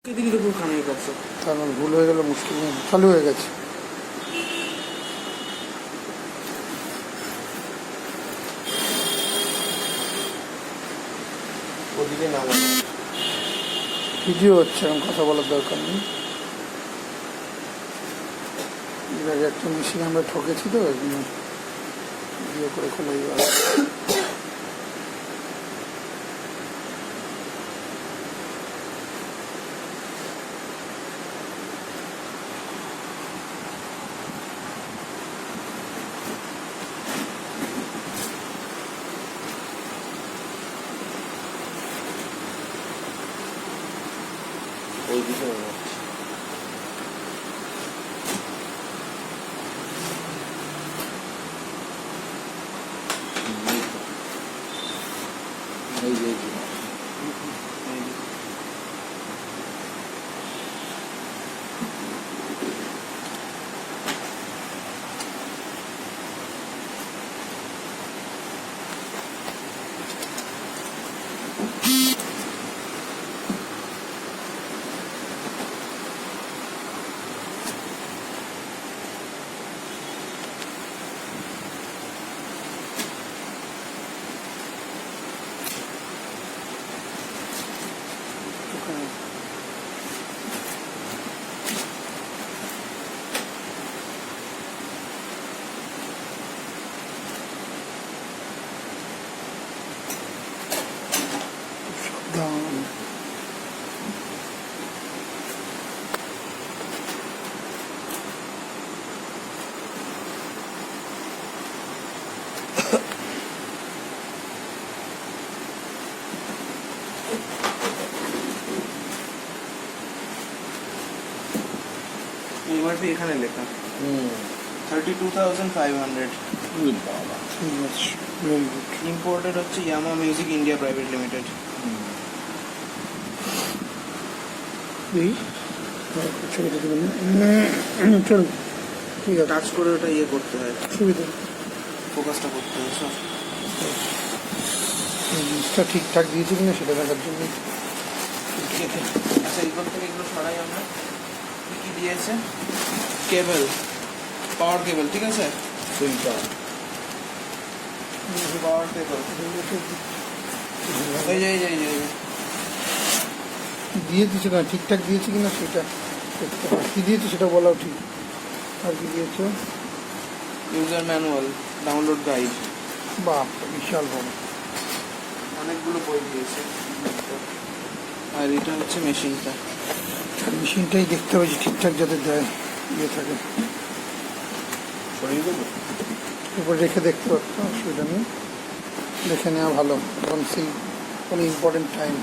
এদিকে পুরো খানের কাছে তার মানে ভুল হয়ে গেল, মুশকিল নেই, চালু হয়ে গেছে। ওদিকে নামানো ভিডিও হচ্ছে, এখন কথা বলার দরকার নেই। এর আগে একটা মেশিন আমরা ঠকেছি তো, ওই জন্য ভিডিও করে খোলাই যাবে। ওইদিকে নামাচ্ছি। এই যে সাবধান। এমআরপি এখানে লেখা 32,500। বাবা, ঠিক আছে, ভেরি গুড। ইম্পোর্টেড হচ্ছে ইয়ামা মিউজিক ইন্ডিয়া প্রাইভেট লিমিটেড। এই ছবিটা দেবেন না, চল, ঠিক আছে, টাচ করে ওটা ইয়ে করতে হয়, সুবিধা। ফোকাসটা করতে হয় সব। জিনিসটা ঠিকঠাক দিয়েছি কিনা সেটা দেখার জন্য। আচ্ছা, এইগুলো থেকে এগুলো সরাই আমরা। কি কি দিয়েছে? কেবল, পাওয়ার কেবল, ঠিক আছে, পাওয়ার কেবল। এই যে এই যে এই যে এই যে। দিয়ে দিচ্ছে না, ঠিকঠাক দিয়েছি কিনা সেটা দেখতে হবে। কী দিয়েছে সেটা বলাও ঠিক। আর কি দিয়েছো? ইউজার ম্যানুয়াল, ডাউনলোড গাইড, বাপ, বিশাল বড়। অনেকগুলো বই দিয়েছে। আর এটা হচ্ছে মেশিনটা। আর মেশিনটাই দেখতে হবে যে ঠিকঠাক যাতে দেয়, ইয়ে থাকে। সরিয়ে দেবো? উপরে রেখে দেখতে পারতো, অসুবিধা নেই, দেখে নেওয়া ভালো। এখন সেই কোনো ইম্পর্টেন্ট টাইম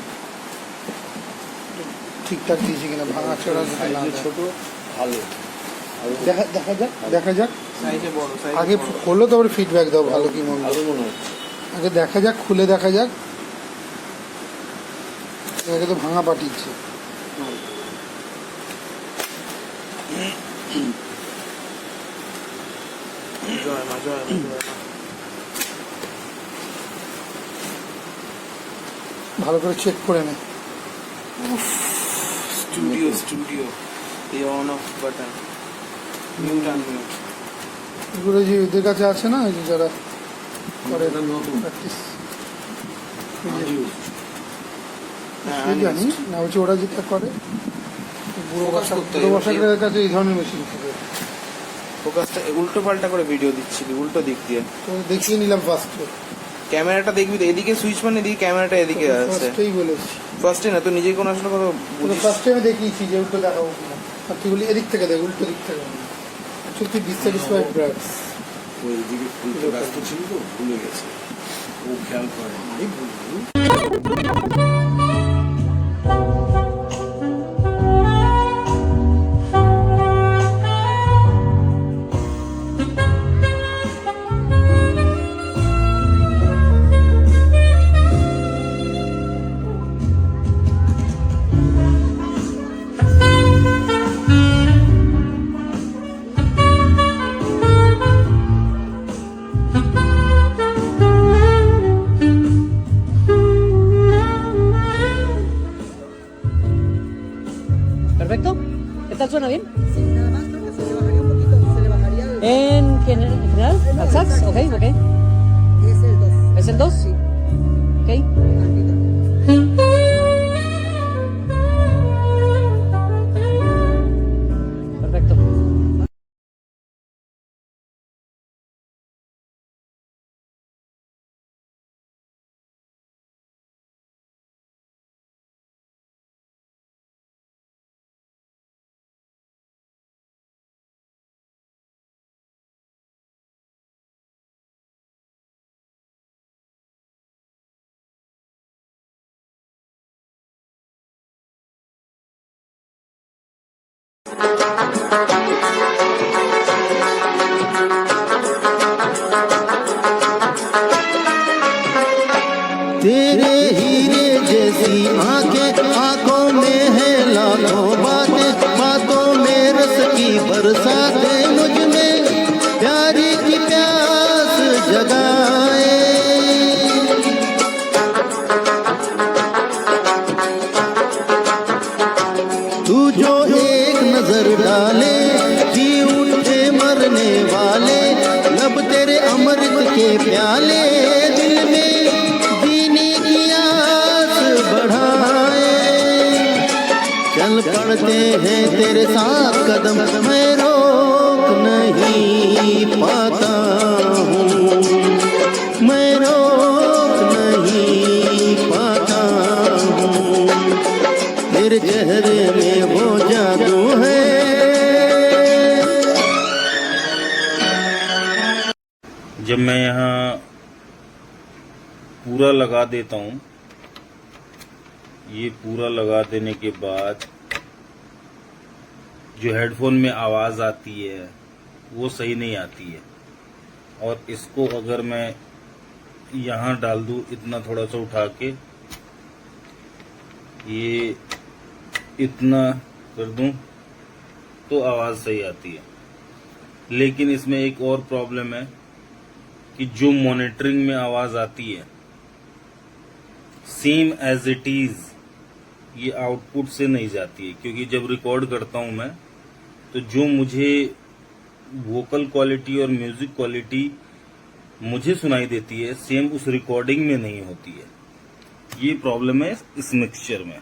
ঠিকঠাক দিয়েছি কিনা, ভাঙা চড়া যাতে না দেয়। ছোট ভালো, দেখা যাক। সাইজে বড়, আগে খোলো, তারপরে ফিডব্যাক দাও, ভালো কি মন্দ। ভালো মনে হচ্ছে। আগে দেখা যাক, খুলে দেখা যাক। আগে তো ভাঙা পাঠিয়েছে। জয় মা, জয় মা, জয় মা। ভালো করে চেক করে নে। স্টুডিও এই on of button, mute unmute. এগুলো যে ওদের কাছে আছে না, ওই যে যারা করে প্র্যাকটিস, জানি না, হচ্ছে ওরা যেটা করে বুড়ো বসাকের কাছে এই ধরনের মেশিন থাকে। ফোকাসটা উল্টো পাল্টা করে ভিডিও দিচ্ছিলি, উল্টো দিক দিয়ে। তো দেখিয়ে নিলাম ফার্স্টে। ক্যামেরাটা দেখবি তো, এদিকে সুইচ মানে এদিকে, ক্যামেরাটা এদিকে আছে। ফার্স্টেই বলেছি, ফার্স্টে না তো, নিজেই কোনো আসলে কথা বুঝিস। ফার্স্টে আমি দেখিয়েছি যে উল্টো দেখাবো কিনা। আর তুই বলি এদিক থেকে দেখ, উল্টো দিক থেকে। সত্যি ডিসস্যাটিসফাইড ব্র্যাক্স। ওই দিকে খুলতে ব্যস্ত ছিল তো, ভুলে গেছে, ও খেয়াল করে ভুল। ¿Perfecto? ¿Esta suena bien? Sí, nada más creo que se le bajaría un poquito, se le bajaría el... ¿En general? ¿Al sax? Ok, ok. Es el 2. ¿Es el 2? Sí, Ok. tantito. Perfecto. तेरे हीरे जैसी आंखें, आंखों में है लाखों बातें, बातों में रस की बरसातें, मुझ में प्यारी की प्यास जगाए। तू जो एक नजर डाले जी उठे मरने वाले, लब तेरे अमृत के प्याले दिल में जीने की आस बढ़ाए। चल पड़ते हैं तेरे साथ कदम, मैं रोक नहीं पाता हूँ, मैं रोक नहीं पाता हूँ। तेरे चेहरे में वो जादू है। जब मैं यहाँ पूरा लगा देता हूँ, ये पूरा लगा देने के बाद जो हेडफोन में आवाज़ आती है वो सही नहीं आती है। और इसको अगर मैं यहाँ डाल दूँ, इतना थोड़ा सा उठा के ये इतना कर दूँ तो आवाज़ सही आती है। लेकिन इसमें एक और प्रॉब्लम है कि जो मॉनिटरिंग में आवाज़ आती है सेम एज इट इज़ ये आउटपुट से नहीं जाती है, क्योंकि जब रिकॉर्ड करता हूँ मैं तो जो मुझे वोकल क्वालिटी और म्यूजिक क्वालिटी मुझे सुनाई देती है सेम उस रिकॉर्डिंग में नहीं होती है। ये प्रॉब्लम है इस मिक्सचर में।